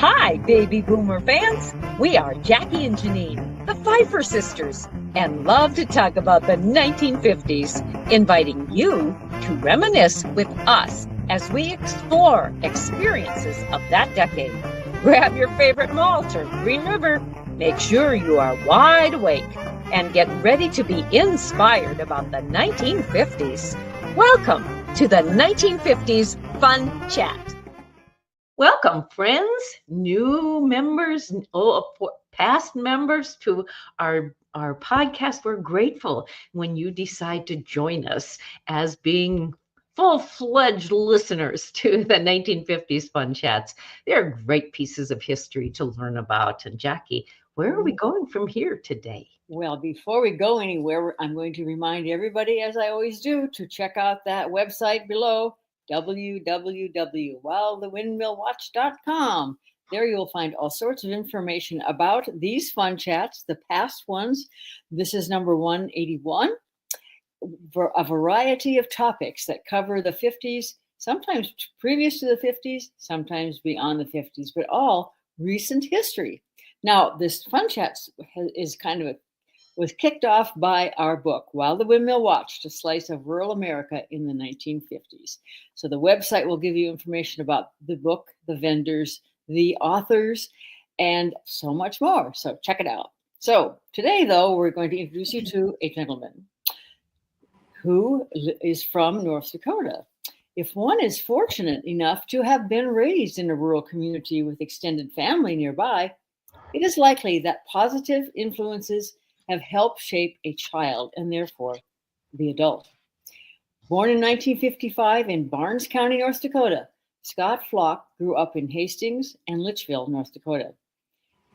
Hi, baby boomer fans. We are Jackie and Janine, the Pfeiffer sisters, and love to talk about the 1950s, inviting you to reminisce with us as we explore experiences of that decade. Grab your favorite malt or Green River. Make sure you are wide awake and get ready to be inspired about the 1950s. Welcome to the 1950s Fun Chat. Welcome, friends, new members, past members to our podcast. We're grateful when you decide to join us as being full-fledged listeners to the 1950s Fun Chats. They're great pieces of history to learn about. And Jackie, where are we going from here today? Well, before we go anywhere, I'm going to remind everybody, as I always do, to check out that website below, www.whilethewindmillwatch.com. There you'll find all sorts of information about these fun chats, the past ones. This is number 181, for a variety of topics that cover the 50s, sometimes previous to the 50s, sometimes beyond the 50s, but all recent history. Now, this fun chat is was kicked off by our book, While the Windmill Watched, a slice of rural America in the 1950s. So the website will give you information about the book, the vendors, the authors, and so much more. So check it out. So today, though, we're going to introduce you to a gentleman who is from North Dakota. If one is fortunate enough to have been raised in a rural community with extended family nearby, it is likely that positive influences have helped shape a child and therefore the adult. Born in 1955 in Barnes County, North Dakota, Scott Flach grew up in Hastings and Litchfield, North Dakota.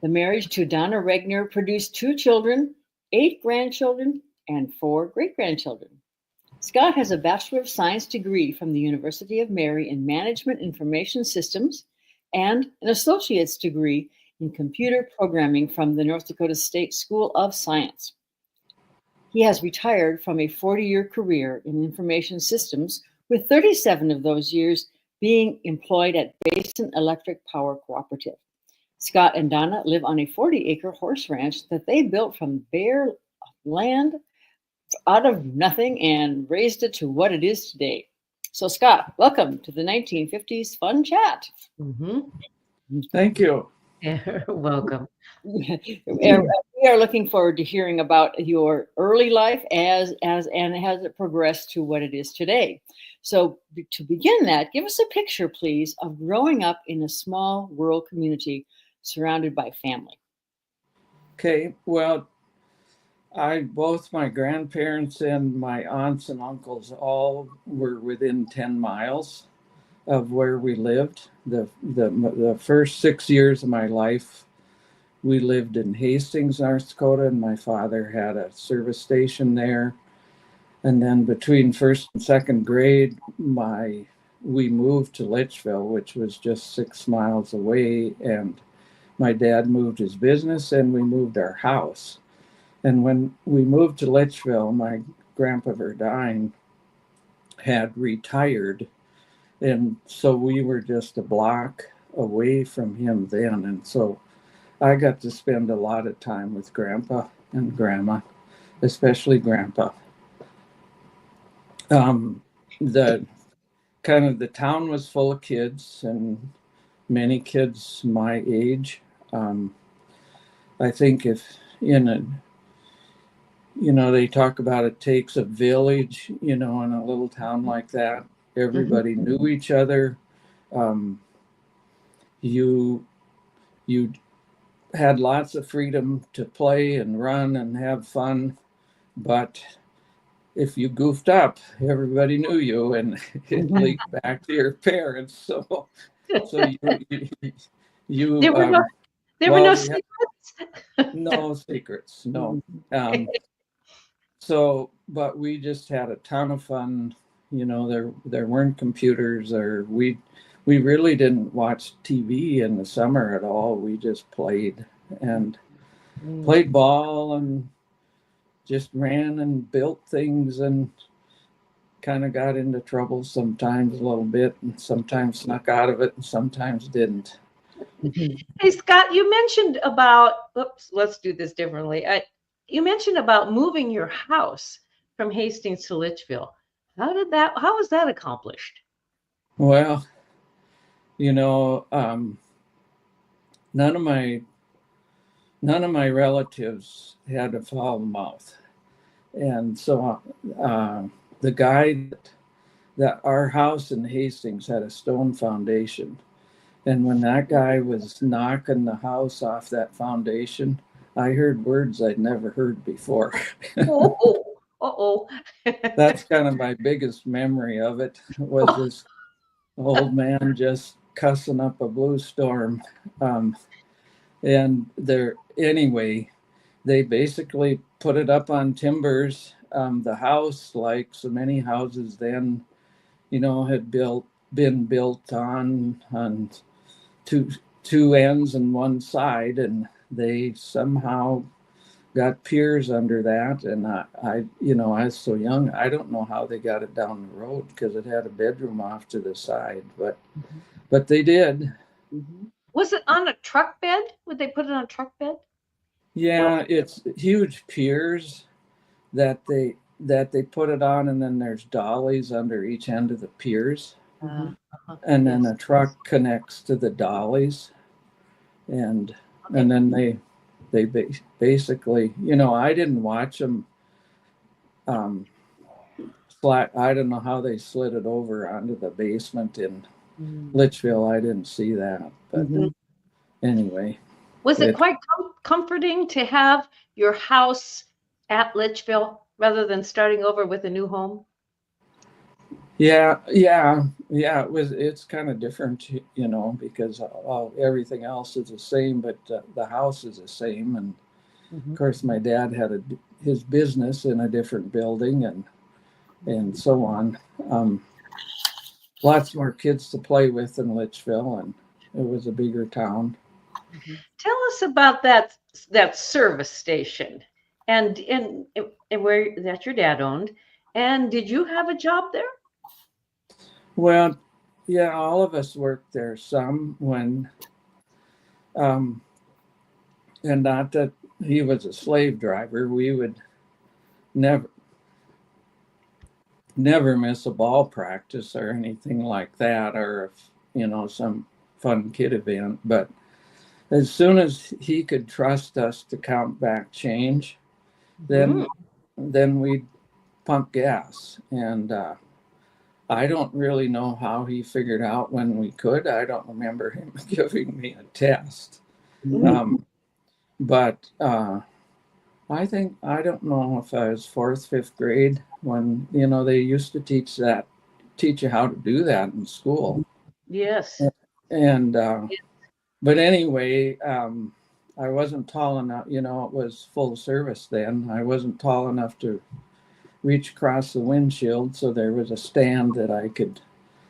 The marriage to Donna Regner produced 2 children, 8 grandchildren, and 4 great-grandchildren. Scott has a Bachelor of Science degree from the University of Mary in Management Information Systems and an associate's degree in computer programming from the North Dakota State School of Science. He has retired from a 40-year career in information systems, with 37 of those years being employed at Basin Electric Power Cooperative. Scott and Donna live on a 40-acre horse ranch that they built from bare land out of nothing and raised it to what it is today. So Scott, welcome to the 1950s Fun Chat. Mm-hmm. Thank you. Welcome. We are looking forward to hearing about your early life and has it progressed to what it is today. So to begin that, give us a picture, please, of growing up in a small rural community surrounded by family. Okay, well, both my grandparents and my aunts and uncles all were within 10 miles of where we lived. The first 6 years of my life, we lived in Hastings, North Dakota, and my father had a service station there. And then between first and second grade, we moved to Litchfield, which was just 6 miles away, and my dad moved his business and we moved our house. And when we moved to Litchfield, my grandpa Verdine had retired. And so we were just a block away from him then. And so I got to spend a lot of time with Grandpa and Grandma, especially Grandpa. The town was full of kids, and many kids my age. I think if they talk about it takes a village, in a little town like that. Everybody knew each other. You had lots of freedom to play and run and have fun, but if you goofed up, everybody knew you, and it leaked back to your parents. So you there were no secrets. No secrets, no. But we just had a ton of fun. There weren't computers, or we really didn't watch TV in the summer at all. We just played ball and just ran and built things, and kind of got into trouble sometimes a little bit, and sometimes snuck out of it and sometimes didn't. Hey, Scott, you mentioned about, oops, let's do this differently. You mentioned about moving your house from Hastings to Litchfield. How was that accomplished? Well, you know, none of my none of my relatives had a foul mouth, and so the guy that our house in Hastings had a stone foundation, and when that guy was knocking the house off that foundation, I heard words I'd never heard before. Oh, oh. That's kind of my biggest memory of it, was this old man just cussing up a blue storm. And there, anyway, they basically put it up on timbers. The house, like so many houses then, had been built on two ends and one side, and they somehow got piers under that. And I was so young, I don't know how they got it down the road because it had a bedroom off to the side, but they did. Was it on a truck bed? Would they put it on a truck bed? Yeah, it's huge piers that they put it on, and then there's dollies under each end of the piers, and then a truck connects to the dollies, and then they basically, I didn't watch them. I don't know how they slid it over onto the basement in Litchfield. I didn't see that, but anyway. Was it quite comforting to have your house at Litchfield rather than starting over with a new home? Yeah. It's kind of different, because everything else is the same, but the house is the same. And of course, my dad had his business in a different building, and so on. Lots more kids to play with in Litchfield, and it was a bigger town. Tell us about that service station and where that your dad owned. And did you have a job there? Well, yeah, all of us worked there some when, and not that he was a slave driver. We would never miss a ball practice or anything like that, or some fun kid event. But as soon as he could trust us to count back change, then we'd pump gas. And I don't really know how he figured out when we could. I don't remember him giving me a test. But I don't know if I was fourth, fifth grade when, they used to teach you how to do that in school. Yes. And, but anyway, I wasn't tall enough, it was full service then. I wasn't tall enough to reach across the windshield, so there was a stand that I could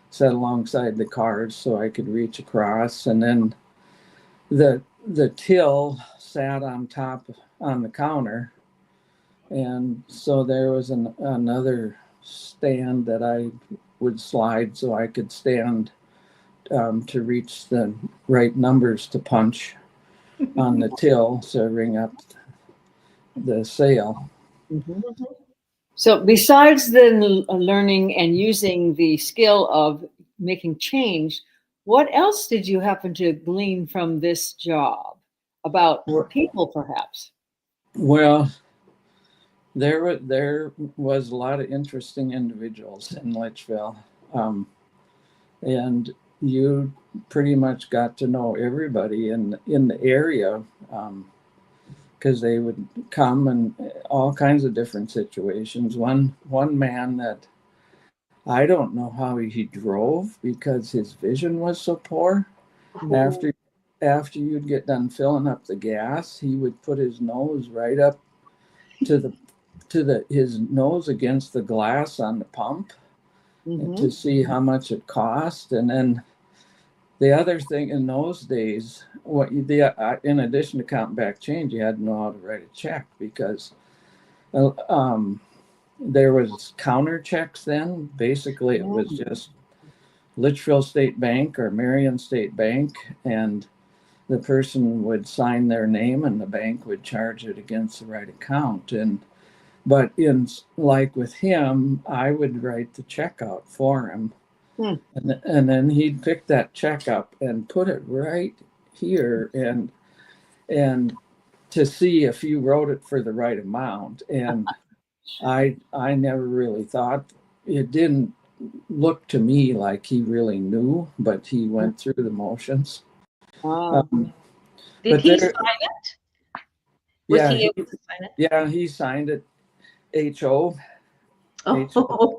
set alongside the cars so I could reach across. And then the till sat on top on the counter, and so there was another stand that I would slide so I could stand to reach the right numbers to punch on the till to ring up the sale. So besides the learning and using the skill of making change, what else did you happen to glean from this job about people, perhaps? Well, there was a lot of interesting individuals in Litchfield, and you pretty much got to know everybody in the area, because they would come in all kinds of different situations. One man that I don't know how he drove because his vision was so poor. After you'd get done filling up the gas, he would put his nose right up to his nose against the glass on the pump to see how much it cost. And then the other thing in those days, in addition to counting back change, you had to know how to write a check, because there was counter checks then. Basically, it was just Litchfield State Bank or Marion State Bank, and the person would sign their name and the bank would charge it against the right account. But like with him, I would write the check out for him. And then he'd pick that check up and put it right here and to see if you wrote it for the right amount. And I never really thought, it didn't look to me like he really knew, but he went through the motions. Did he sign it? Was he able to sign it? Yeah, he signed it. H.O. Oh.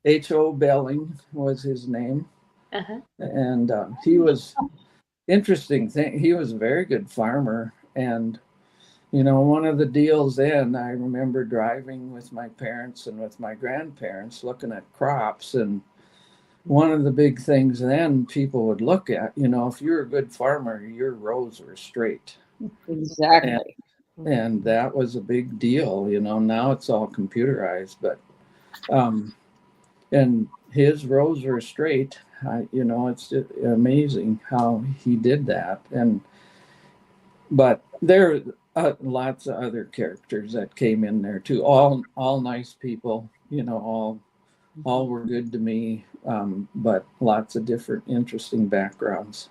H.O. Belling was his name. Uh-huh. And he was, interesting thing, he was a very good farmer. And, you know, one of the deals then, I remember driving with my parents and with my grandparents looking at crops. And one of the big things then people would look at, you know, if you're a good farmer, your rows were straight. Exactly. And that was a big deal, you know. Now it's all computerized, but and his rows were straight. You know, it's just amazing how he did that. But there are lots of other characters that came in there too. All nice people, you know. All were good to me, but lots of different interesting backgrounds.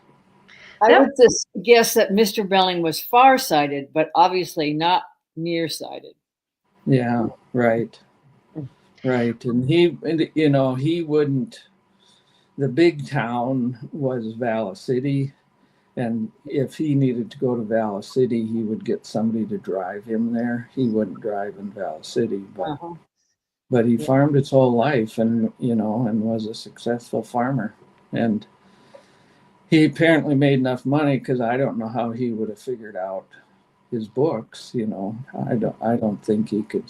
I would just guess that Mr. Belling was farsighted, but obviously not nearsighted. Yeah, right. And he, you know, he wouldn't, the big town was Valley City. And if he needed to go to Valley City, he would get somebody to drive him there. He wouldn't drive in Valley City, but he farmed his whole life and, you know, and was a successful farmer. And he apparently made enough money, because I don't know how he would have figured out his books. You know, I don't think he could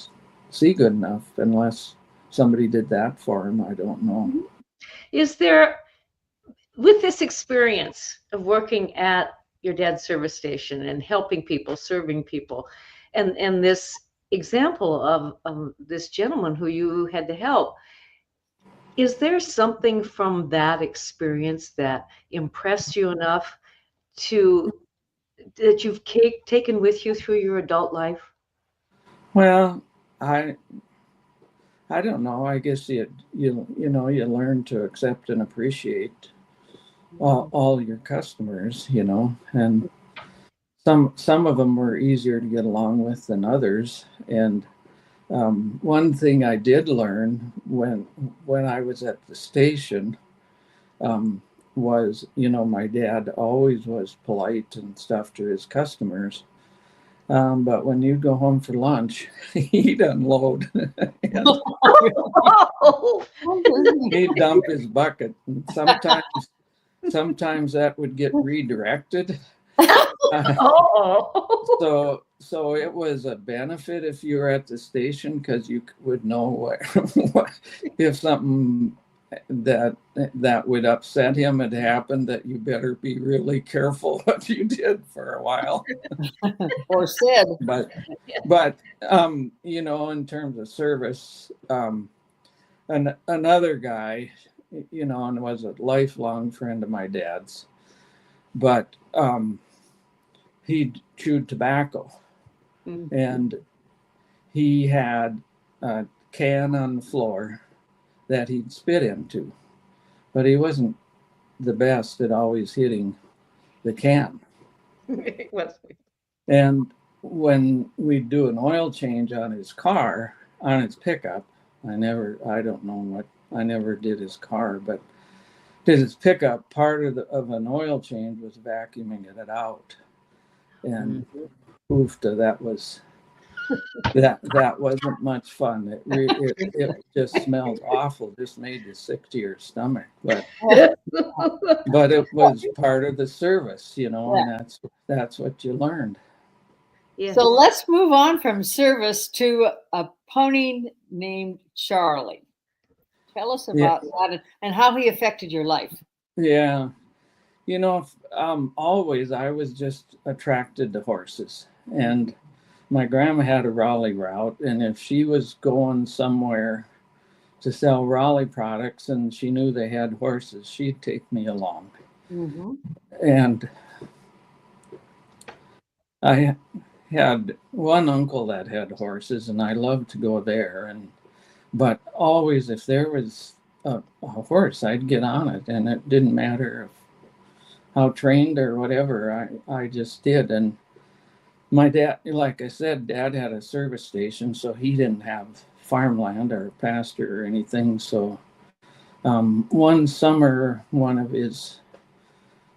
see good enough unless somebody did that for him. I don't know. Is there, with this experience of working at your dad's service station and helping people, serving people, and this example of this gentleman who you had to help, is there something from that experience that impressed you enough that you've taken with you through your adult life? Well, I don't know. I guess you know, you learn to accept and appreciate all your customers, you know, and some of them were easier to get along with than others. And one thing I did learn when I was at the station was, you know, my dad always was polite and stuff to his customers. But when you'd go home for lunch, he'd unload. He'd dump his bucket. And sometimes that would get redirected. So it was a benefit if you were at the station, because you would know what if something that would upset him had happened, that you better be really careful what you did for a while. Or said. But you know, in terms of service, another guy, you know, and was a lifelong friend of my dad's, but he chewed tobacco. And he had a can on the floor that he'd spit into, but he wasn't the best at always hitting the can. And when we'd do an oil change on his car, on his pickup, I never did his car, but did his pickup, part of an oil change was vacuuming it out. And oofta, that wasn't much fun. It just smelled awful. Just made you sick to your stomach. But it was part of the service, you know, and that's what you learned. Yeah. So let's move on from service to a pony named Charlie. Tell us about that and how he affected your life. Yeah. You know, always I was just attracted to horses. And my grandma had a Raleigh route, and if she was going somewhere to sell Raleigh products and she knew they had horses, she'd take me along. And I had one uncle that had horses, and I loved to go there. And but always, if there was a horse, I'd get on it, and it didn't matter if, how trained or whatever. I just did. And my dad, like I said, Dad had a service station, so he didn't have farmland or pasture or anything. So one summer, one of his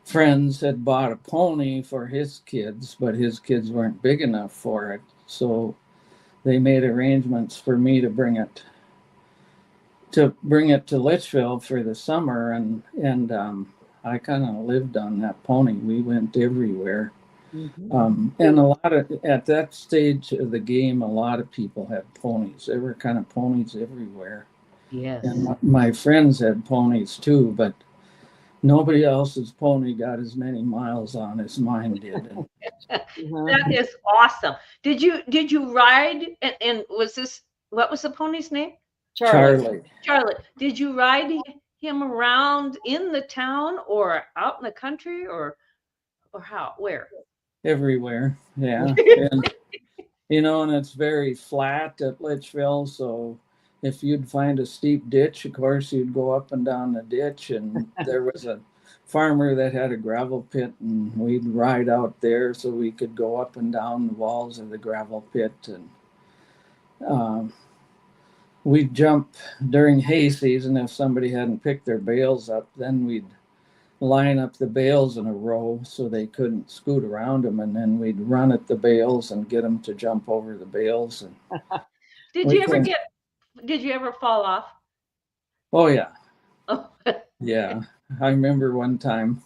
friends had bought a pony for his kids, but his kids weren't big enough for it. So they made arrangements for me to bring it to Litchfield for the summer, and I kind of lived on that pony. We went everywhere. And a lot of at that stage of the game, a lot of people had ponies. There were kind of ponies everywhere. Yes. And my friends had ponies too, but nobody else's pony got as many miles on as mine did. That is awesome. Did you ride and was this, what was the pony's name? Charlie. Charlie. Did you ride him around in the town or out in the country or how? Where? Everywhere. Yeah. And and it's very flat at Litchfield, so if you'd find a steep ditch, of course, you'd go up and down the ditch. And there was a farmer that had a gravel pit, and we'd ride out there so we could go up and down the walls of the gravel pit. And we'd jump during hay season. If somebody hadn't picked their bales up, then we'd line up the bales in a row so they couldn't scoot around them, and then we'd run at the bales and get them to jump over the bales. And Did you ever fall off? Oh yeah. Oh. Yeah. I remember one time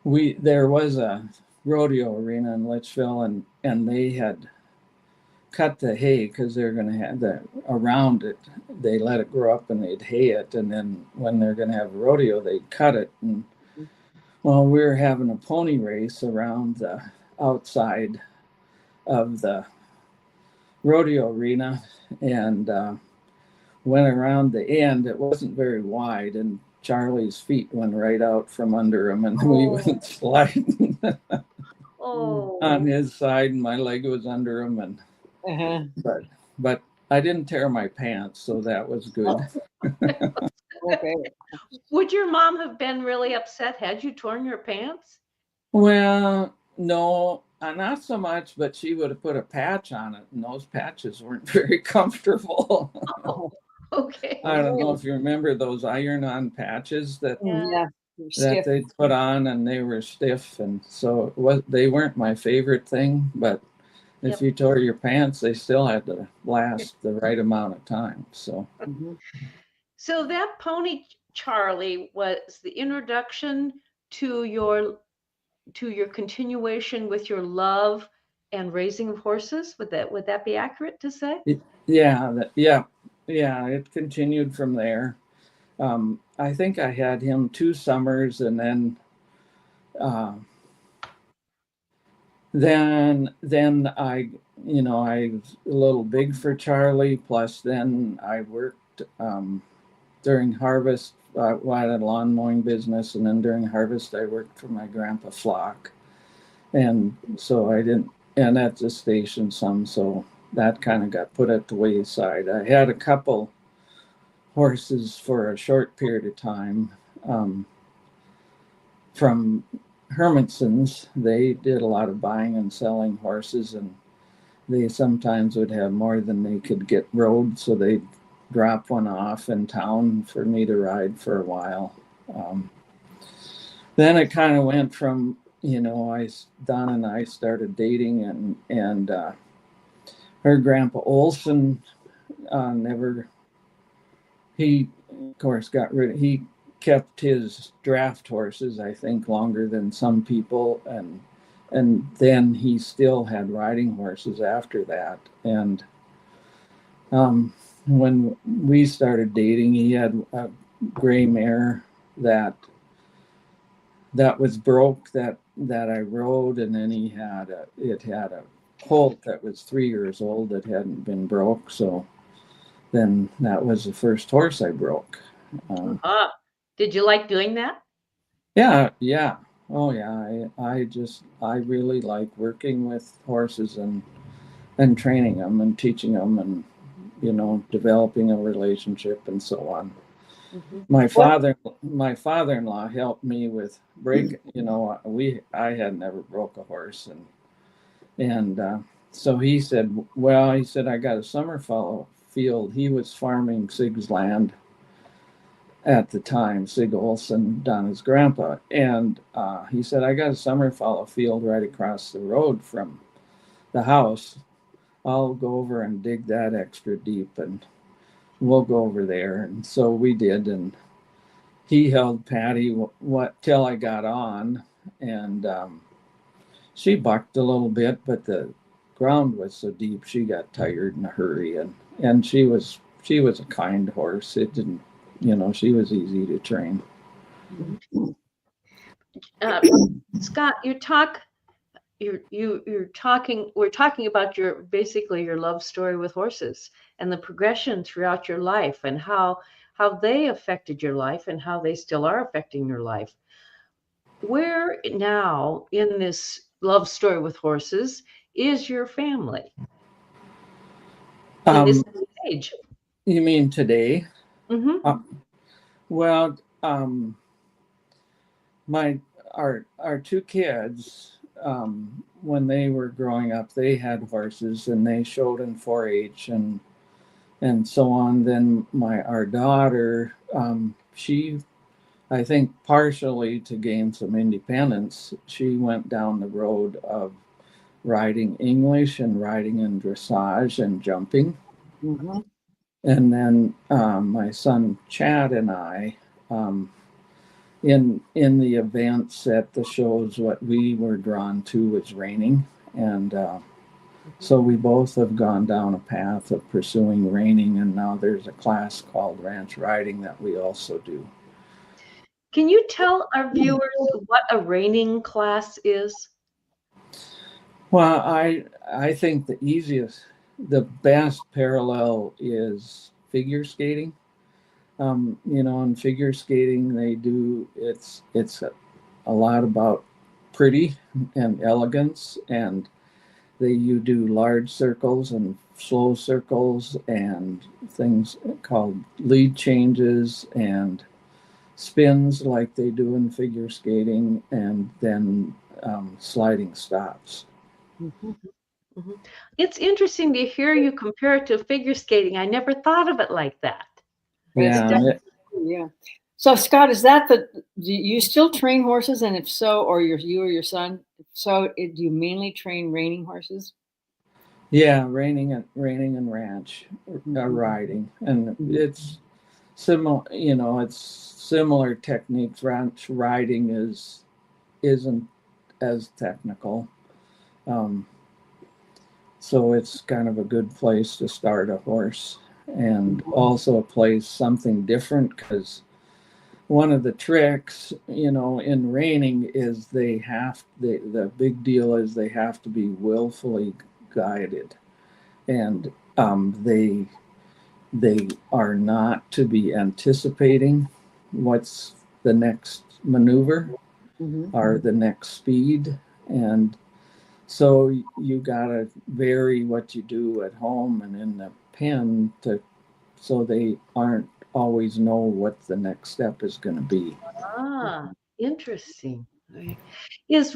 there was a rodeo arena in Litchfield, and they had cut the hay because they're going to have around it. They let it grow up and they'd hay it, and then when they're going to have a rodeo, they'd cut it. And well, we were having a pony race around the outside of the rodeo arena, and went around the end. It wasn't very wide, and Charlie's feet went right out from under him, and we went sliding on his side, and my leg was under him. And but I didn't tear my pants, so that was good. Okay. Would your mom have been really upset had you torn your pants? Well, no, not so much, but she would have put a patch on it, and those patches weren't very comfortable. Oh, okay. I don't know if you remember those iron-on patches that Stiff. they put on, and they were stiff, and so they weren't my favorite thing. But if you tore your pants, they still had to last the right amount of time. So, so that pony Charlie was the introduction to your continuation with your love and raising of horses. Would that be accurate to say? Yeah. It continued from there. I think I had him 2 summers, and then I was a little big for Charlie. Plus, then I worked during harvest. I had a lawn mowing business, and then during harvest, I worked for my grandpa Flach, and so I didn't. And at the station some, so that kind of got put at the wayside. I had a couple horses for a short period of time from Hermansons. They did a lot of buying and selling horses, and they sometimes would have more than they could get rode, so they'd drop one off in town for me to ride for a while. Then it kind of went from, Don and I started dating, and her grandpa Olson he of course he kept his draft horses, I think, longer than some people, and then he still had riding horses after that. And when we started dating, he had a gray mare that was broke that I rode, and then it had a colt that was 3 years old that hadn't been broke. So then that was the first horse I broke. Did you like doing that? Yeah. Oh yeah, I really like working with horses and training them and teaching them and developing a relationship and so on. Mm-hmm. What? My father-in-law helped me with I had never broke a horse and so he said I got a summer fallow field. He was farming Sig's land at the time, Sig Olson, Donna's grandpa. And he said, I got a summer fallow field right across the road from the house. I'll go over and dig that extra deep and we'll go over there. And so we did. And he held Patty till I got on. And she bucked a little bit, but the ground was so deep she got tired in a hurry. And she was a kind horse. It didn't, she was easy to train. Scott, we're talking about basically your love story with horses and the progression throughout your life and how they affected your life and how they still are affecting your life. Where now in this love story with horses is your family in this age? You mean today? Mm-hmm. Well, our two kids, when they were growing up, they had horses and they showed in 4-H and so on. Then our daughter, she, I think partially to gain some independence, she went down the road of riding English and riding in dressage and jumping. Mm-hmm. And then my son Chad and I, in the events at the shows, what we were drawn to was reining, and so we both have gone down a path of pursuing reining, and now there's a class called ranch riding that we also do. Can you tell our viewers what a reining class is? Well, I think the best parallel is figure skating. In figure skating, it's a lot about pretty and elegance, and you do large circles and slow circles and things called lead changes and spins like they do in figure skating, and then sliding stops. Mm-hmm. Mm-hmm. It's interesting to hear you compare it to figure skating. I never thought of it like that. Yeah. Yeah. So Scott, do you still train horses? And if so, or you or your son, if so, do you mainly train reining horses? Yeah, reining and ranch riding, and it's similar. It's similar techniques. Ranch riding isn't as technical, so it's kind of a good place to start a horse, and also a place something different, because one of the tricks, in reining is the big deal is they have to be willfully guided, and they are not to be anticipating what's the next maneuver or the next speed, and so you gotta vary what you do at home and in the pen so they aren't always know what the next step is going to be. Interesting. Is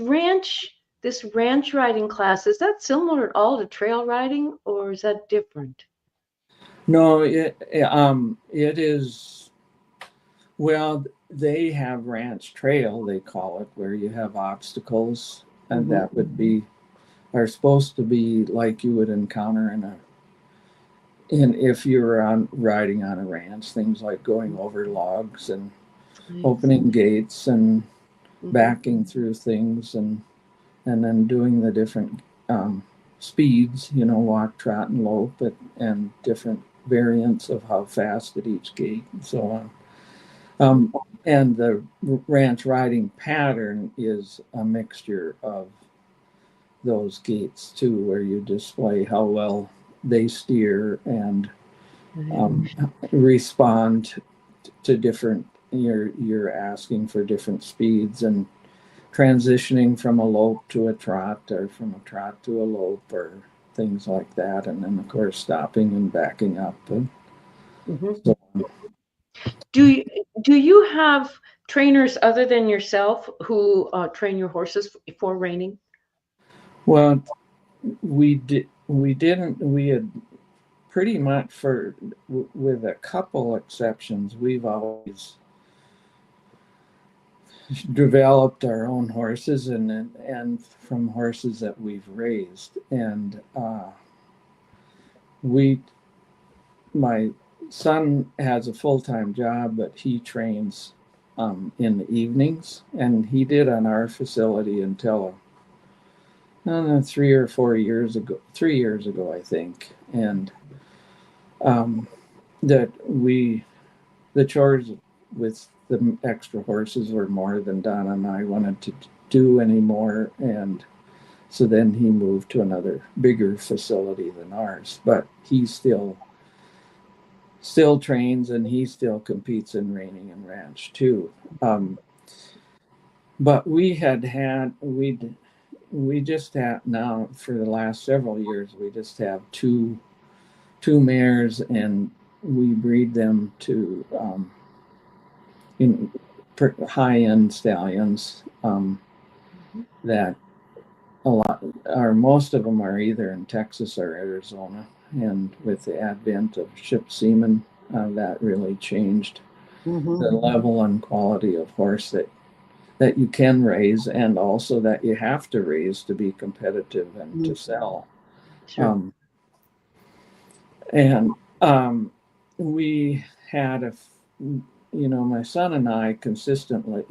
this ranch riding class, is that similar at all to trail riding, or is that different? No, it is. Well, they have ranch trail, they call it, where you have obstacles, and that are supposed to be like you would encounter if you were riding on a ranch, things like going over logs and opening gates and backing through things, and then doing the different speeds, walk, trot, and lope, and different variants of how fast at each gate and so on. And the ranch riding pattern is a mixture of those gaits too, where you display how well they steer and respond to different. You're asking for different speeds and transitioning from a lope to a trot, or from a trot to a lope, or things like that. And then, of course, stopping and backing up. And so, Do you have trainers other than yourself who train your horses for reining? well, we didn't. We had pretty much, with a couple exceptions, we've always developed our own horses, and from horses that we've raised. And my son has a full-time job, but he trains in the evenings, and he did on our facility until I don't know, 3 years ago, I think. And that the chores with the extra horses were more than Donna and I wanted to do anymore. And so then he moved to another bigger facility than ours, but he still trains, and he still competes in reining and ranch too. But we just have now, for the last several years, we just have two mares, and we breed them to high-end stallions that most of them are either in Texas or Arizona. And with the advent of ship semen, that really changed the level and quality of horse that you can raise, and also that you have to raise to be competitive and to sell. Sure. We had my son and I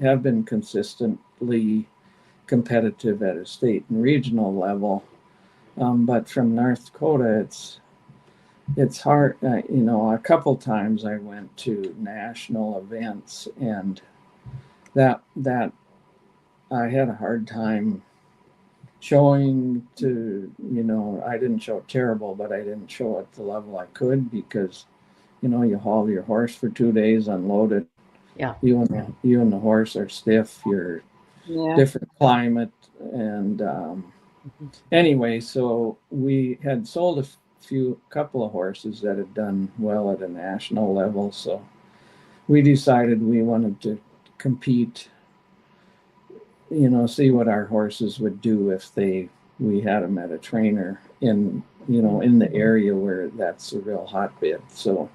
have been consistently competitive at a state and regional level. But from North Dakota, it's hard. A couple times I went to national events, and that I had a hard time showing to, I didn't show terrible, but I didn't show at the level I could, because, you haul your horse for 2 days, unload it. Yeah. You and the horse are stiff. You're different climate. And anyway, so we had sold a couple of horses that had done well at a national level. So we decided we wanted to compete, see what our horses would do if we had them at a trainer in the area where that's a real hotbed. So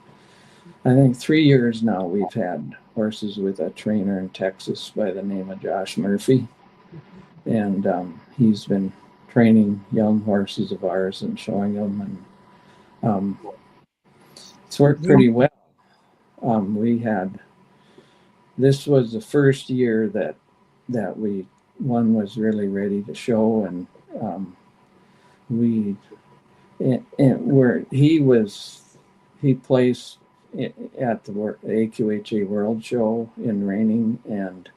I think 3 years now we've had horses with a trainer in Texas by the name of Josh Murphy. And he's been training young horses of ours and showing them, and it's worked pretty well. This was the first year that one was really ready to show, and he placed at the AQHA World Show in reining, and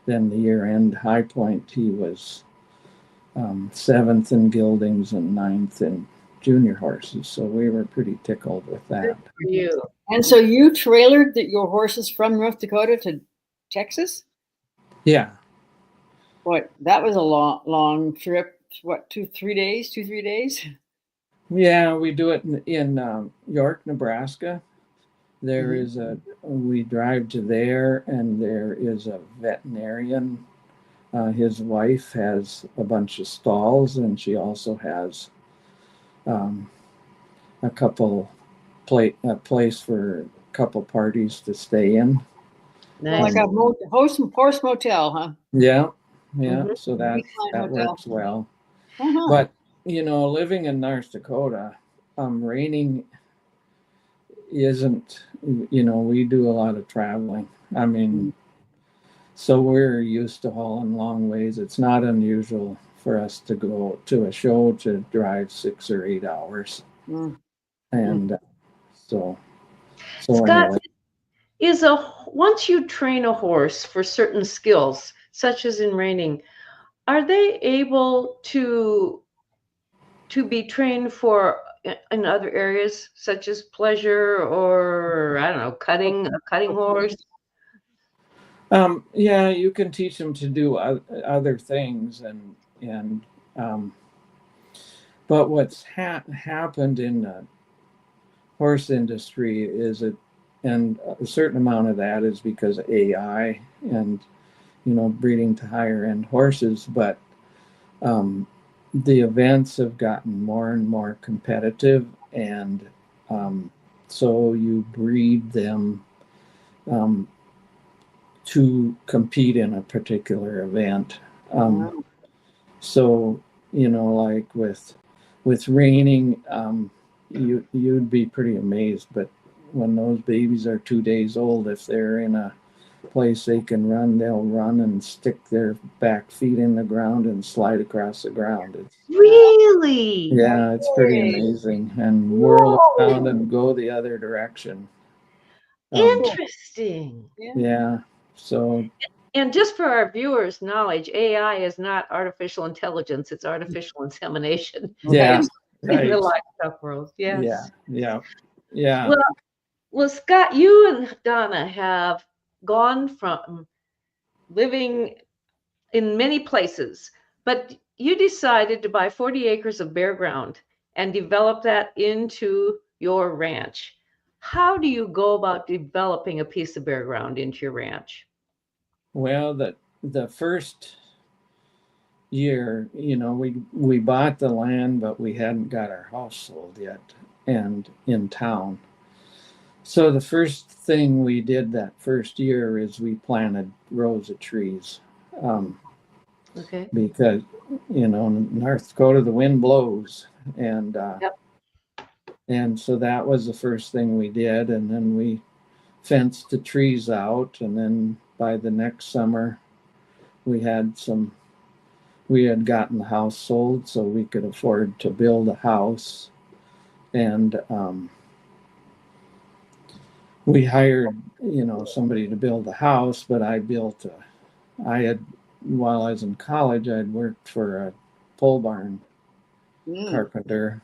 then the year-end high point, he was 7th in geldings and 9th in junior horses. So we were pretty tickled with that. Good for you. And so you trailered your horses from North Dakota to Texas? Yeah. Boy, that was a long trip. What, 2-3 days? Yeah, we do it in York, Nebraska. We drive to there, and there is a veterinarian. His wife has a bunch of stalls, and she also has a place for a couple parties to stay in. Nice. Like a horse motel, huh? Yeah. So that works well. But living in North Dakota, reining isn't. We do a lot of traveling. I mean, so we're used to hauling long ways. It's not unusual for us to go to a show to drive 6 or 8 hours. And so Scott, anyway. Once you train a horse for certain skills, such as in reining, are they able to be trained for in other areas, such as pleasure, or I don't know, a cutting horse? Yeah, you can teach them to do other things, and but what's happened in the horse industry is it, and a certain amount of that is because of AI and breeding to higher end horses, but um, the events have gotten more and more competitive, and so you breed them um, to compete in a particular event. Wow. So like with reining, you'd be pretty amazed. But when those babies are 2 days old, if they're in a place they can run, they'll run and stick their back feet in the ground and slide across the ground. Really? Yeah, it's pretty amazing, and whirl around Whoa! and go the other direction. Um, Interesting. Yeah. yeah, so And just for our viewers' knowledge, AI is not artificial intelligence, it's artificial insemination. yeah, In the right, livestock world. yeah, Yes. yeah, yeah. Well, well, Scott, you and Donna have gone from living in many places, but you decided to buy 40 acres of bare ground and develop that into your ranch. How do you go about developing a piece of bare ground into your ranch? Well, the first year, we bought the land, but we hadn't got our house sold yet, and in town. So the first thing we did that first year is we planted rows of trees, Okay. because in North Dakota the wind blows, and Yep. and so that was the first thing we did, and then we fenced the trees out, and then by the next summer we had some we had gotten the house sold so we could afford to build a house, and we hired somebody to build the house, but I had, while I was in college, I'd worked for a pole barn Mm. carpenter,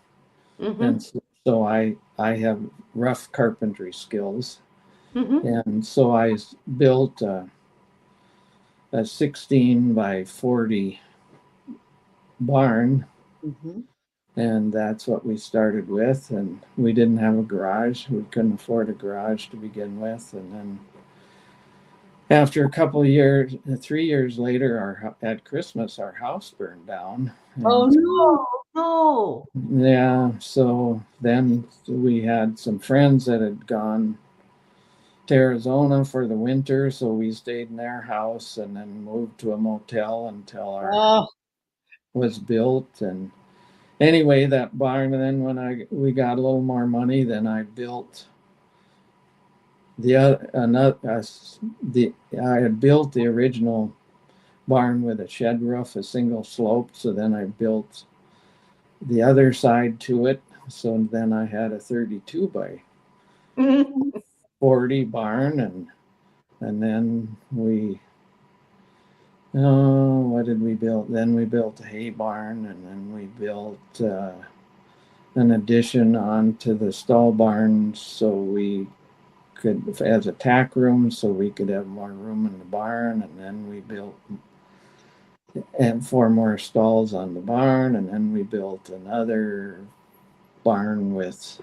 Mm-hmm. and so I have rough carpentry skills, Mm-hmm. and so I built a 16 by 40 barn, Mm-hmm. and that's what we started with. And we didn't have a garage; we couldn't afford a garage to begin with, and then after a couple of years, 3 years later, at Christmas, our house burned down. Oh And no. No. yeah, so then we had some friends that had gone to Arizona for the winter, so we stayed in their house and then moved to a motel until our Oh, was built. And anyway, that barn. And then when we got a little more money, then I built the another the I had built the original barn with a shed roof, a single slope. So then I built the other side to it. So then I had a 32 by Mhm. 40 barn, and then we, oh, what did we build? Then we built a hay barn, and then we built an addition onto the stall barn so we could, as a tack room, so we could have more room in the barn. And then we built and 4 more stalls on the barn, and then we built another barn with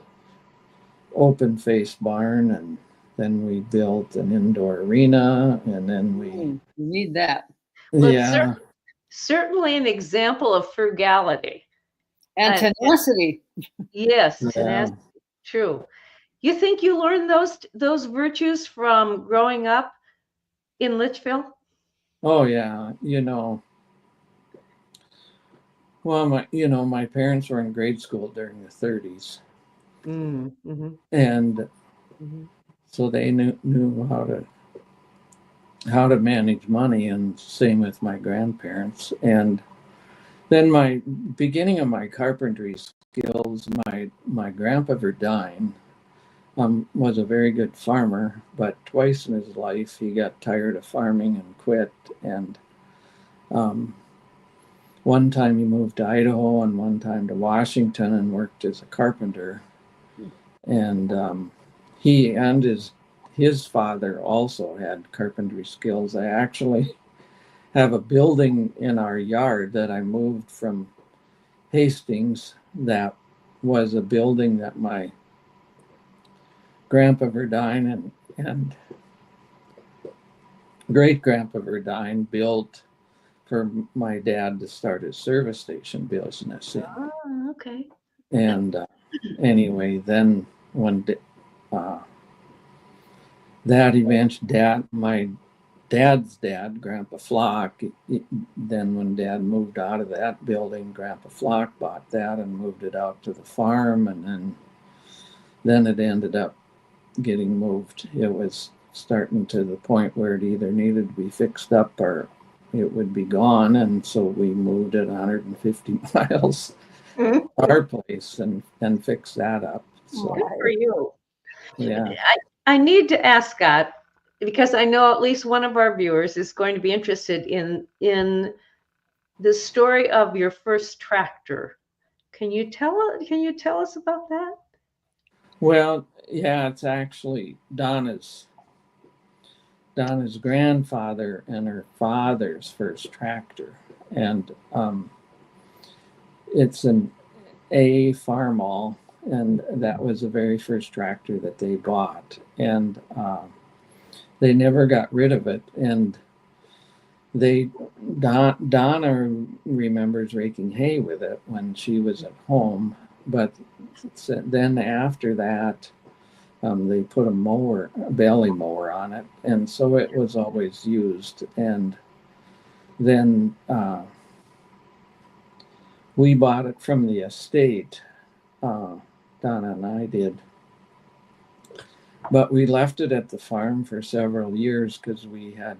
open face barn, and then we built an indoor arena, and then you need that. Well, it's yeah, certainly an example of frugality. And And tenacity. yes, yeah, tenacity. True. You think you learned those virtues from growing up in Litchfield? oh yeah, well, my parents were in grade school during the 30s, Mm-hmm. and Mm-hmm. so they knew how to manage money, and same with my grandparents. And then my beginning of my carpentry skills, my grandpa Verdine was a very good farmer, but twice in his life he got tired of farming and quit. And um, one time he moved to Idaho, and one time to Washington, and worked as a carpenter. And he and his father also had carpentry skills. I actually have a building in our yard that I moved from Hastings that was a building that my grandpa Verdine and great grandpa Verdine built for my dad to start his service station business in. Oh, okay. And anyway, then when that event, my dad's dad, Grandpa Flach, then when Dad moved out of that building, Grandpa Flach bought that and moved it out to the farm, and then it ended up getting moved. It was starting to the point where it either needed to be fixed up or it would be gone, and so we moved it 150 miles our place and fixed that up. So Good for you. yeah. I need to ask Scott, because I know at least one of our viewers is going to be interested in the story of your first tractor. Can you tell us about that? Well, yeah, it's actually Donna's grandfather and her father's first tractor, and it's an A Farmall, and that was the very first tractor that they bought, and they never got rid of it. And Donna remembers raking hay with it when she was at home, but then after that, they put a belly mower on it, and so it was always used. And then we bought it from the estate. Donna and I did, but we left it at the farm for several years because we had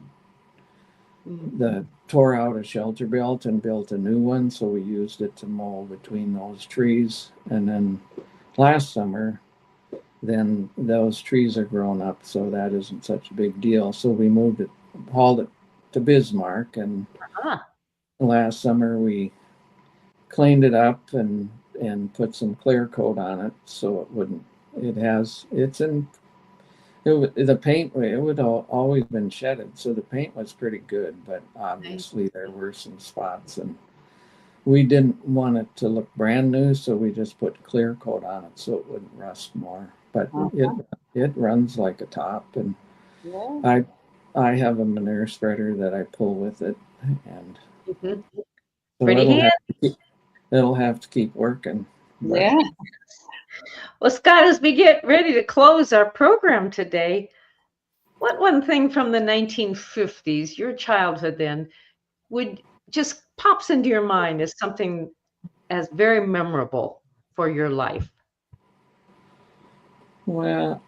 tore out a shelter belt and built a new one, so we used it to mow between those trees. And then last summer, then those trees are grown up, so that isn't such a big deal. So we hauled it to Bismarck, and last summer we cleaned it up and put some clear coat on it so it wouldn't. The paint, it would always been shedded, so the paint was pretty good, but obviously there were some spots, and we didn't want it to look brand new, so we just put clear coat on it so it wouldn't rust more. But it runs like a top, and I have a manure spreader that I pull with it, and so it'll have to keep working. But. Yeah. Well, Scott, as we get ready to close our program today, what one thing from the 1950s, your childhood then, would just pops into your mind as something as very memorable for your life? Well,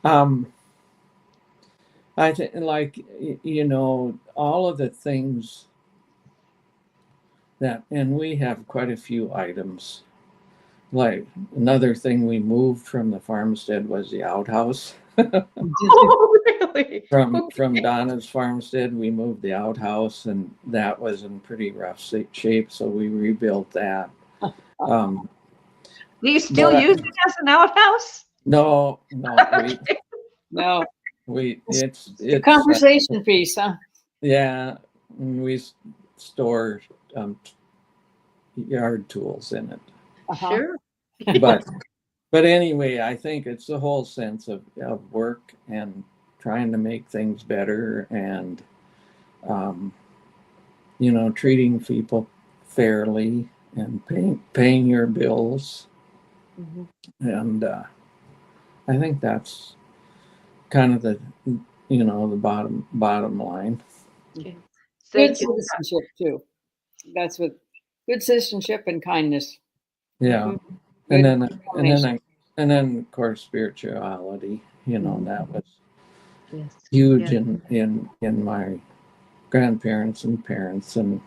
I think, like, all of the things and we have quite a few items. Like, another thing we moved from the farmstead was the outhouse. Oh, really? From Donna's farmstead, we moved the outhouse, and that was in pretty rough shape, so we rebuilt that. Do you still use it as an outhouse? No. No. It's a conversation piece, huh? Yeah, we store yard tools in it. Sure. But anyway, I think it's the whole sense of work and trying to make things better, and treating people fairly and paying your bills. And I think that's kind of the bottom line. Okay. Good citizenship too. That's what good citizenship and kindness. Yeah. And then of course spirituality, that was huge in my grandparents and parents, and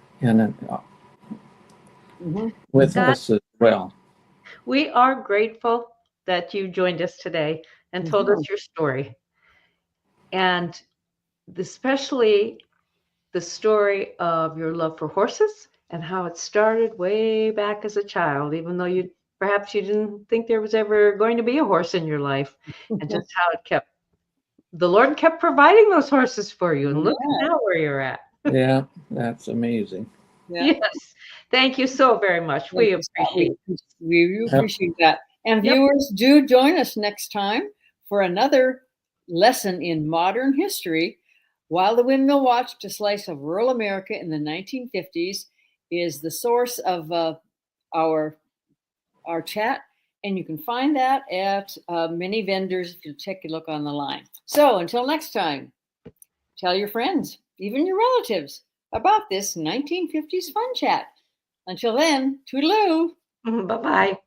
with Scott, us as well. We are grateful that you joined us today and told us your story, and especially the story of your love for horses and how it started way back as a child, even though perhaps you didn't think there was ever going to be a horse in your life, and just how it kept the Lord kept providing those horses for you. And look Yeah. at now where you're at. Yeah, that's amazing. Yeah. Yes. Thank you so very much. We appreciate it. We appreciate that. And Yep. viewers, do join us next time for another lesson in modern history. While the Windmill Watched, a slice of rural America in the 1950s, is the source of our chat. And you can find that at many vendors if you take a look on the line. So until next time, tell your friends, even your relatives, about this 1950s fun chat. Until then, toodaloo. Bye-bye.